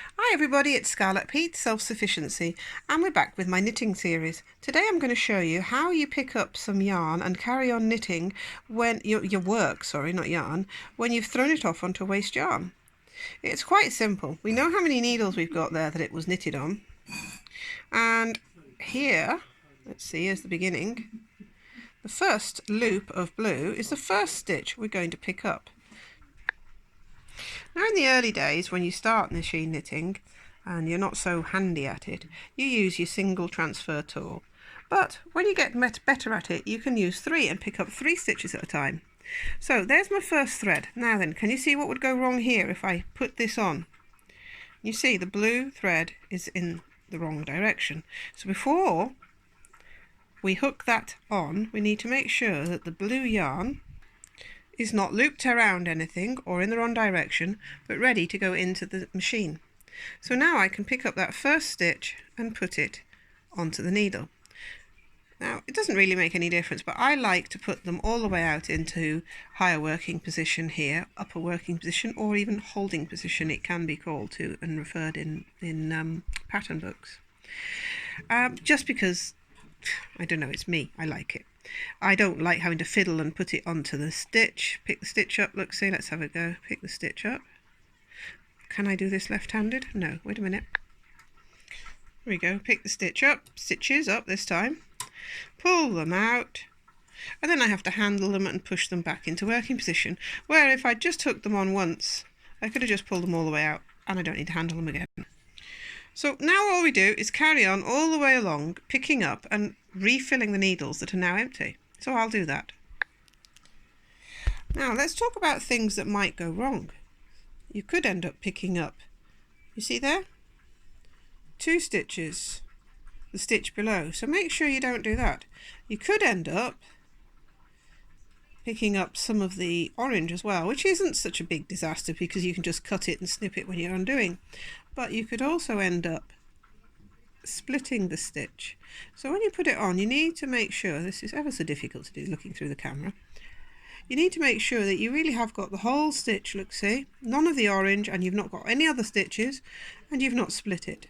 Hi everybody, it's Scarlet Pete, Self-Sufficiency, and we're back with my knitting series. Today I'm going to show you how you pick up some yarn and carry on knitting when your work, not yarn, when you've thrown it off onto waste yarn. It's quite simple. We know how many needles we've got there that it was knitted on. And here, let's see, here's the beginning. The first loop of blue is the first stitch we're going to pick up. Now in the early days when you start machine knitting and you're not so handy at it, you use your single transfer tool. But when you get better at it, you can use 3 and pick up 3 stitches at a time. So there's my first thread. Now then, can you see what would go wrong here if I put this on? You see the blue thread is in the wrong direction. So before we hook that on, we need to make sure that the blue yarn is not looped around anything or in the wrong direction, but ready to go into the machine. So now I can pick up that first stitch and put it onto the needle. Now it doesn't really make any difference, but I like to put them all the way out into higher working position here, upper working position, or even holding position it can be called to and referred in pattern books. Just because, I don't know, it's me, I like it. I don't like having to fiddle and put it onto the stitch. Pick the stitch up, look, see, let's have a go. Pick the stitch up. Can I do this left-handed? No, wait a minute. Here we go, pick the stitch up, stitches up this time. Pull them out. And then I have to handle them and push them back into working position. Where if I just hooked them on once, I could have just pulled them all the way out and I don't need to handle them again. So now all we do is carry on all the way along, picking up and refilling the needles that are now empty. So I'll do that. Now let's talk about things that might go wrong. You could end up picking up, you see there? 2 stitches, the stitch below. So make sure you don't do that. You could end up picking up some of the orange as well, which isn't such a big disaster because you can just cut it and snip it when you're undoing. But you could also end up splitting the stitch. So when you put it on, you need to make sure, this is ever so difficult to do looking through the camera, you need to make sure that you really have got the whole stitch, look, see, none of the orange, and you've not got any other stitches, and you've not split it.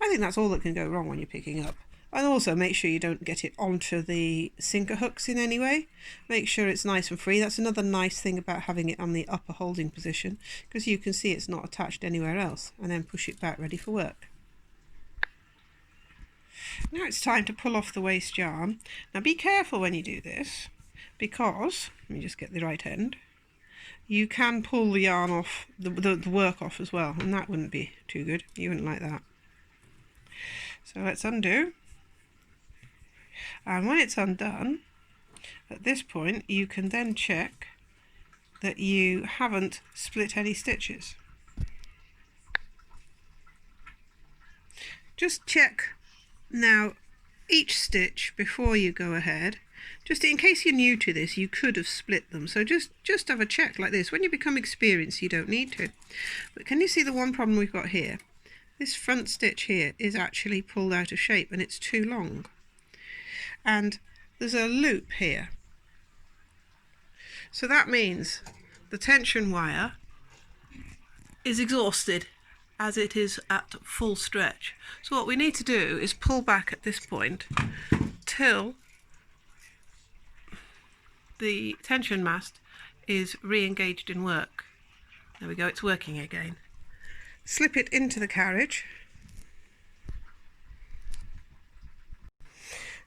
I think that's all that can go wrong when you're picking up. And also make sure you don't get it onto the sinker hooks in any way. Make sure it's nice and free. That's another nice thing about having it on the upper holding position, because you can see it's not attached anywhere else, and then push it back ready for work. Now it's time to pull off the waste yarn. Now be careful when you do this, because, let me just get the right end, you can pull the yarn off, the work off as well, and that wouldn't be too good. You wouldn't like that. So let's undo. And when it's undone, at this point you can then check that you haven't split any stitches. Just check now each stitch before you go ahead. Just in case you're new to this, you could have split them. So just have a check like this. When you become experienced, you don't need to. But can you see the one problem we've got here? This front stitch here is actually pulled out of shape and it's too long. And there's a loop here. So that means the tension wire is exhausted as it is at full stretch. So what we need to do is pull back at this point till the tension mast is re-engaged in work. There we go, it's working again. Slip it into the carriage.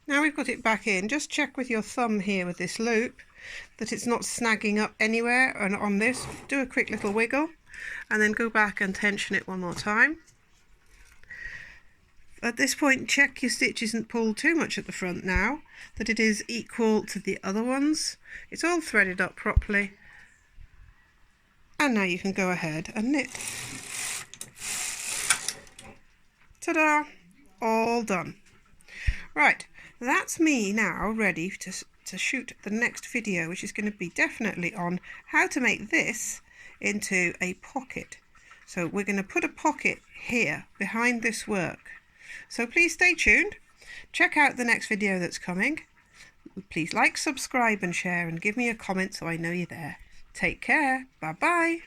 Now we've got it back in, just check with your thumb here with this loop that it's not snagging up anywhere, and on this, do a quick little wiggle and then go back and tension it one more time. At this point, check your stitch isn't pulled too much at the front now, that it is equal to the other ones. It's all threaded up properly. And now you can go ahead and knit. Ta-da! All done. Right. That's me now ready to shoot the next video, which is going to be definitely on how to make this into a pocket. So we're going to put a pocket here behind this work. So please stay tuned. Check out the next video that's coming. Please like, subscribe and share and give me a comment so I know you're there. Take care. Bye bye.